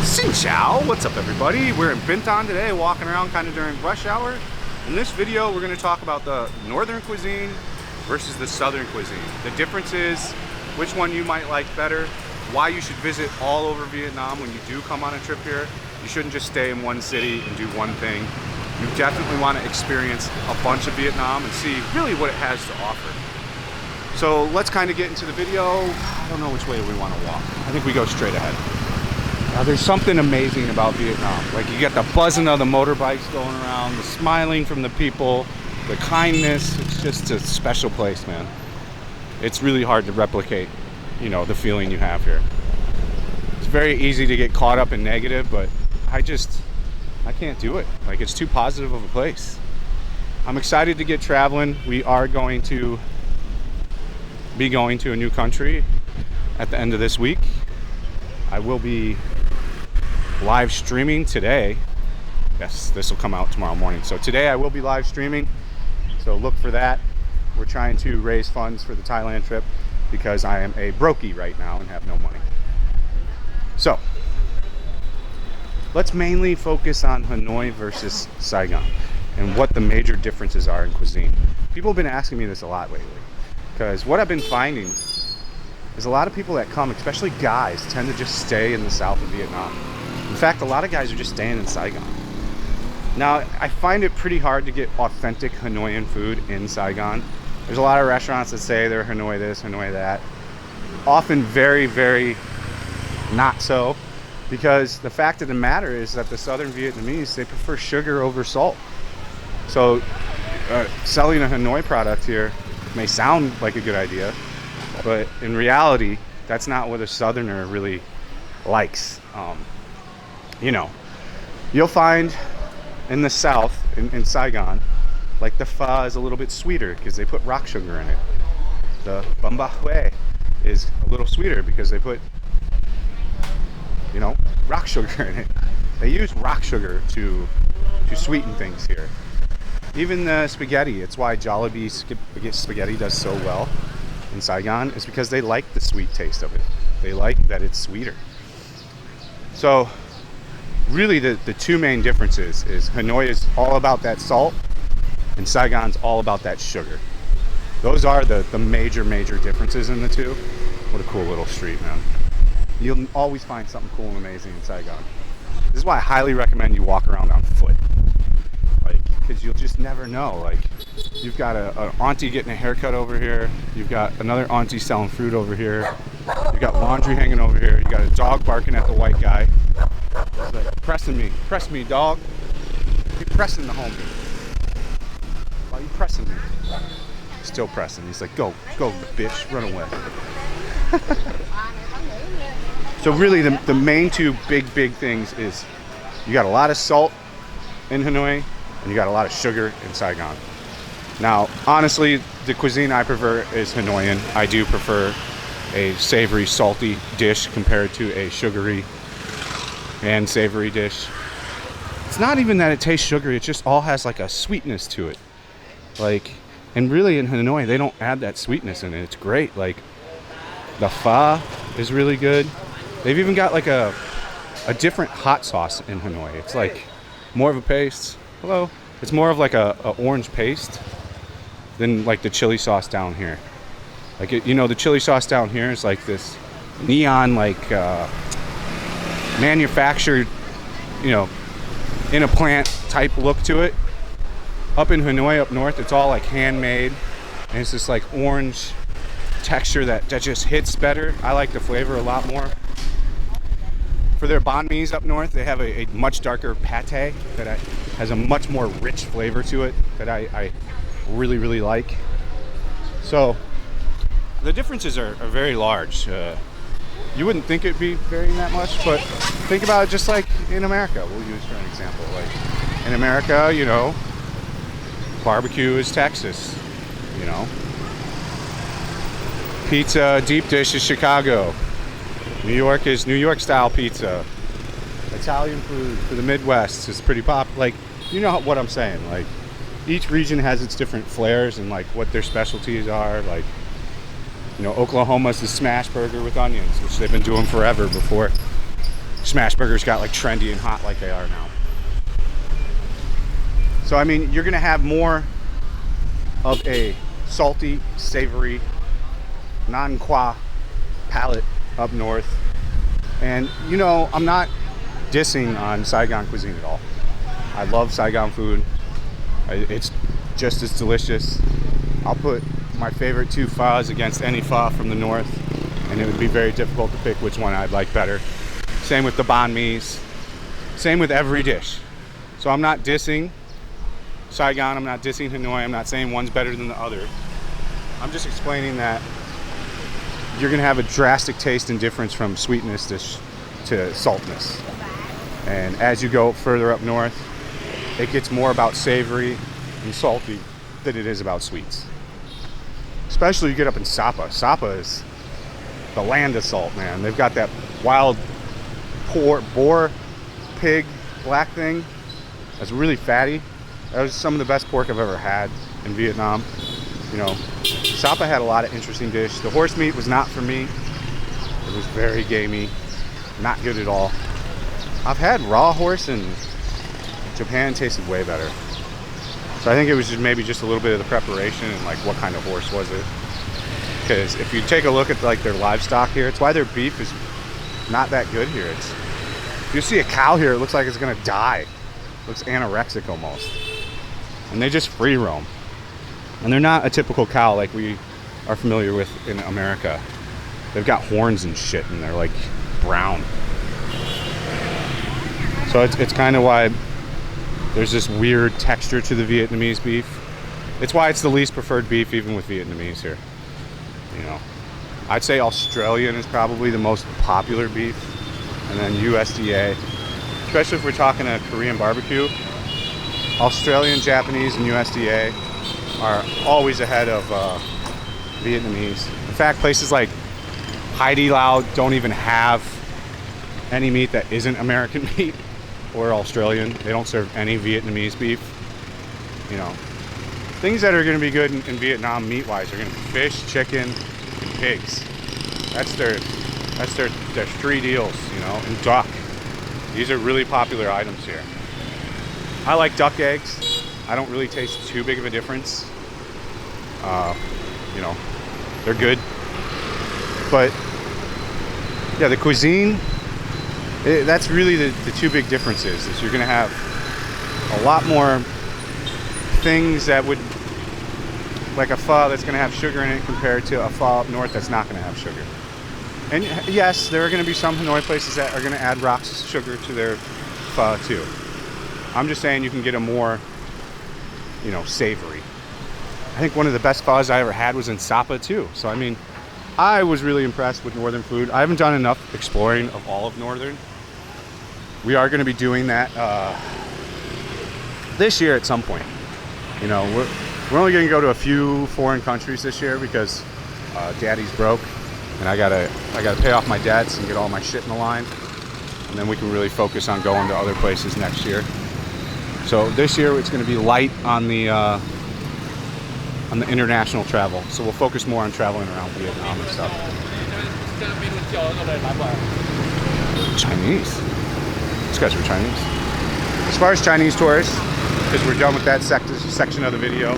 Xin chào, what's up everybody? We're in Bintan today, walking around kind of during rush hour. In this video, we're going to talk about the northern cuisine versus the southern cuisine. The differences, which one you might like better, why you should visit all over Vietnam when you do come on a trip here. You shouldn't just stay in one city and do one thing. You definitely want to experience a bunch of Vietnam and see really what it has to offer. So let's kind of get into the video. I don't know which way we want to walk. I think we go straight ahead. Now, there's something amazing about Vietnam. Like, you get the buzzing of the motorbikes going around, the smiling from the people, the kindness. It's just a special place, man. It's really hard to replicate, you know, the feeling you have here. It's very easy to get caught up in negative, but I can't do it. Like, it's too positive of a place. I'm excited to get traveling. We are going to be going to a new country at the end of this week. I will be live streaming today. Yes, this will come out tomorrow morning. So today I will be live streaming, so look for that. We're trying to raise funds for the Thailand trip because I am a brokey right now and have no money. So let's mainly focus on Hanoi versus Saigon and what the major differences are in cuisine. People have been asking me this a lot lately, because what I've been finding is a lot of people that come, especially guys, tend to just stay in the south of Vietnam. In fact, a lot of guys are just staying in Saigon. Now, I find it pretty hard to get authentic Hanoian food in Saigon. There's a lot of restaurants that say they're Hanoi this, Hanoi that. Often very, very not so, because the fact of the matter is that the southern Vietnamese, they prefer sugar over salt. So selling a Hanoi product here may sound like a good idea, but in reality, that's not what a southerner really likes. You know, you'll find in the south, in Saigon, like the pho is a little bit sweeter because they put rock sugar in it. The bun ba hue is a little sweeter because they put, you know, rock sugar in it. They use rock sugar to sweeten things here. Even the spaghetti, it's why Jollibee spaghetti does so well in Saigon, is because they like the sweet taste of it. They like that it's sweeter. So really the two main differences is Hanoi is all about that salt and Saigon's all about that sugar. Those are the major differences in the two. What a cool little street, man. You'll always find something cool and amazing in Saigon. This is why I highly recommend you walk around on foot. Like, because you'll just never know. Like, you've got an auntie getting a haircut over here. You've got another auntie selling fruit over here. You got laundry hanging over here. You got a dog barking at the white guy. He's like, press me, dog. Keep pressing the homie. Why are you pressing me? Still pressing. He's like, go, bitch, run away. So really, the main two big things is you got a lot of salt in Hanoi and you got a lot of sugar in Saigon. Now, honestly, the cuisine I prefer is Hanoian. I do prefer a savory, salty dish compared to a sugary and savory dish. It's not even that it tastes sugary, it just all has like a sweetness to it. Like, and really in Hanoi, they don't add that sweetness in it. It's great. Like, the pho is really good. They've even got like a different hot sauce in Hanoi. It's like more of a paste. Hello. It's more of like a orange paste than like the chili sauce down here. Like, you know, the chili sauce down here is like this neon, like manufactured, you know, in a plant type look to it. Up in Hanoi, up north, it's all like handmade, and it's this like orange texture that just hits better. I like the flavor a lot more. For their banh mi's up north, they have a much darker pate that has a much more rich flavor to it that I really like. So the differences are very large. You wouldn't think it'd be varying that much, but think about it just like in America. We'll use for an example. Like in America, you know, barbecue is Texas, you know. Pizza deep dish is Chicago. New York is New York style pizza. Italian food for the Midwest is pretty popular. Like, you know what I'm saying. Like, each region has its different flares and like what their specialties are. Like, you know, Oklahoma's the smash burger with onions, which they've been doing forever before smash burgers got like trendy and hot like they are now. So I mean, you're gonna have more of a salty, savory, non-qua palate up north. And you know, I'm not dissing on Saigon cuisine at all. I love Saigon food. It's just as delicious. I'll put my favorite two phas against any pho from the north, and it would be very difficult to pick which one I'd like better. Same with the banh mi's. Same with every dish. So I'm not dissing Saigon, I'm not dissing Hanoi, I'm not saying one's better than the other. I'm just explaining that you're gonna have a drastic taste and difference from sweetness to saltness. And as you go further up north, it gets more about savory and salty than it is about sweets. Especially you get up in Sapa. Sapa is the land of salt, man. They've got that wild boar, pig, black thing that's really fatty. That was some of the best pork I've ever had in Vietnam. You know, Sapa had a lot of interesting dishes. The horse meat was not for me. It was very gamey, not good at all. I've had raw horse in Japan, tasted way better. So I think it was just maybe just a little bit of the preparation and like what kind of horse was it. Because if you take a look at like their livestock here, it's why their beef is not that good here. It's, if you see a cow here, it looks like it's gonna die. It looks anorexic almost. And they just free roam. And they're not a typical cow like we are familiar with in America. They've got horns and shit and they're like brown. So it's kind of why there's this weird texture to the Vietnamese beef. It's why it's the least preferred beef even with Vietnamese here. You know, I'd say Australian is probably the most popular beef, and then USDA, especially if we're talking a Korean barbecue. Australian, Japanese, and USDA are always ahead of Vietnamese. In fact, places like Hai Di Lao don't even have any meat that isn't American meat or Australian. They don't serve any Vietnamese beef. You know, things that are going to be good in Vietnam meat-wise are going to be fish, chicken, and pigs. That's their three deals, you know, and duck. These are really popular items here. I like duck eggs. I don't really taste too big of a difference. You know, they're good. But yeah, the cuisine, that's really the two big differences. Is you're going to have a lot more things that would, like a pho that's going to have sugar in it compared to a pho up north that's not going to have sugar. And yes, there are going to be some Hanoi places that are going to add rocks of sugar to their pho too. I'm just saying you can get a more, you know, savory. I think one of the best phos I ever had was in Sapa too. So I mean, I was really impressed with northern food. I haven't done enough exploring of all of northern. We are going to be doing that this year at some point. You know, we're only going to go to a few foreign countries this year because Daddy's broke, and I gotta pay off my debts and get all my shit in the line, and then we can really focus on going to other places next year. So this year it's going to be light on the international travel. So we'll focus more on traveling around Vietnam and stuff. Chinese. These guys were Chinese. As far as Chinese tourists, because we're done with that section of the video,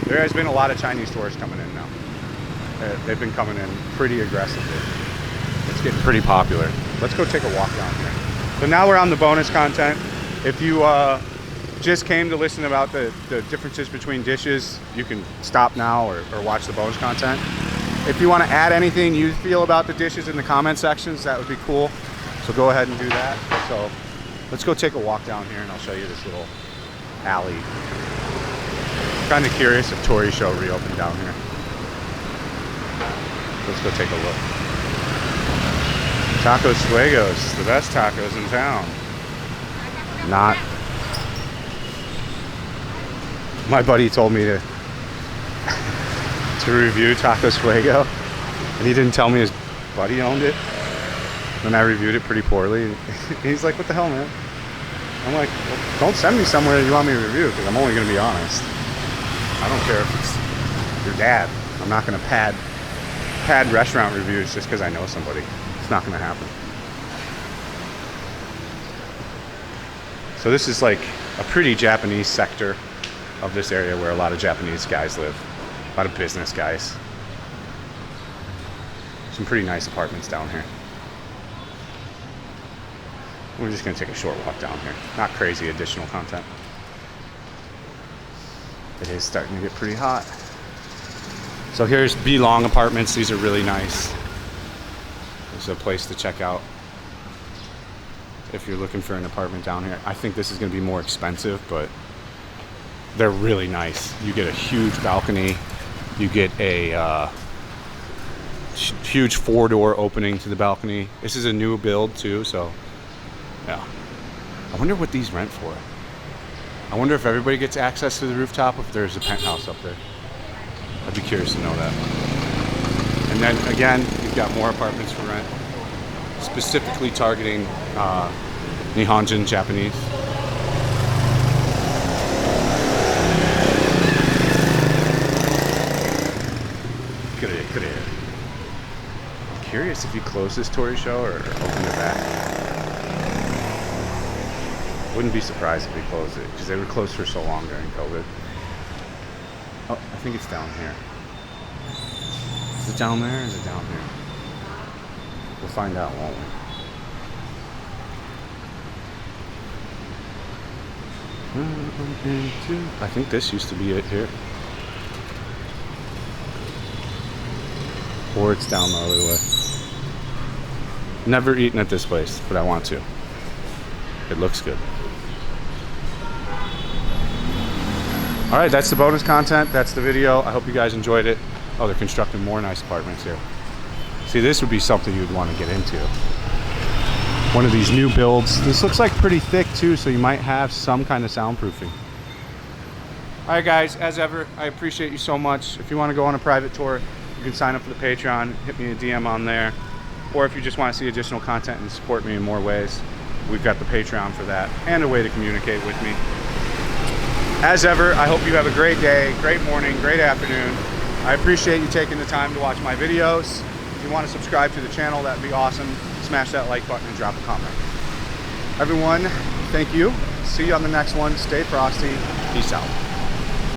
there has been a lot of Chinese tourists coming in now. They've been coming in pretty aggressively. It's getting pretty popular. Let's go take a walk down here. So now we're on the bonus content. If you just came to listen about the differences between dishes, you can stop now or watch the bonus content. If you want to add anything you feel about the dishes in the comment sections, that would be cool. So go ahead and do that. So let's go take a walk down here and I'll show you this little alley. I'm kind of curious if Tory Show reopened down here. Let's go take a look. Tacos Fuegos, the best tacos in town. Not. My buddy told me to review Tacos Fuego, and he didn't tell me his buddy owned it. And I reviewed it pretty poorly. He's like, "What the hell, man?" I'm like, well, "Don't send me somewhere you want me to review, because I'm only going to be honest. I don't care if it's your dad. I'm not going to pad restaurant reviews just because I know somebody. It's not going to happen." So this is like a pretty Japanese sector of this area where a lot of Japanese guys live. A lot of business guys. Some pretty nice apartments down here. We're just gonna take a short walk down here. Not crazy additional content. It is starting to get pretty hot. So here's B Long Apartments. These are really nice. This is a place to check out if you're looking for an apartment down here. I think this is gonna be more expensive, but they're really nice. You get a huge balcony. You get a huge 4-door opening to the balcony. This is a new build too, so yeah. I wonder what these rent for. I wonder if everybody gets access to the rooftop, if there's a penthouse up there. I'd be curious to know that. And then again, you've got more apartments for rent, specifically targeting Nihonjin Japanese. I'm curious if you close this toy show or open it back. Wouldn't be surprised if we closed it, because they were closed for so long during COVID. Oh, I think it's down here. Is it down there or is it down here? We'll find out, won't we? I think this used to be it here. Or it's down the other way. Never eaten at this place, but I want to. It looks good. Alright, that's the bonus content. That's the video. I hope you guys enjoyed it. Oh, they're constructing more nice apartments here. See, this would be something you'd want to get into. One of these new builds. This looks like pretty thick too, so you might have some kind of soundproofing. Alright guys, as ever, I appreciate you so much. If you want to go on a private tour, you can sign up for the Patreon, hit me a DM on there. Or if you just want to see additional content and support me in more ways, we've got the Patreon for that, and a way to communicate with me. As ever, I hope you have a great day, great morning, great afternoon. I appreciate you taking the time to watch my videos. If you want to subscribe to the channel, that'd be awesome. Smash that like button and drop a comment. Everyone, thank you. See you on the next one. Stay frosty. Peace out.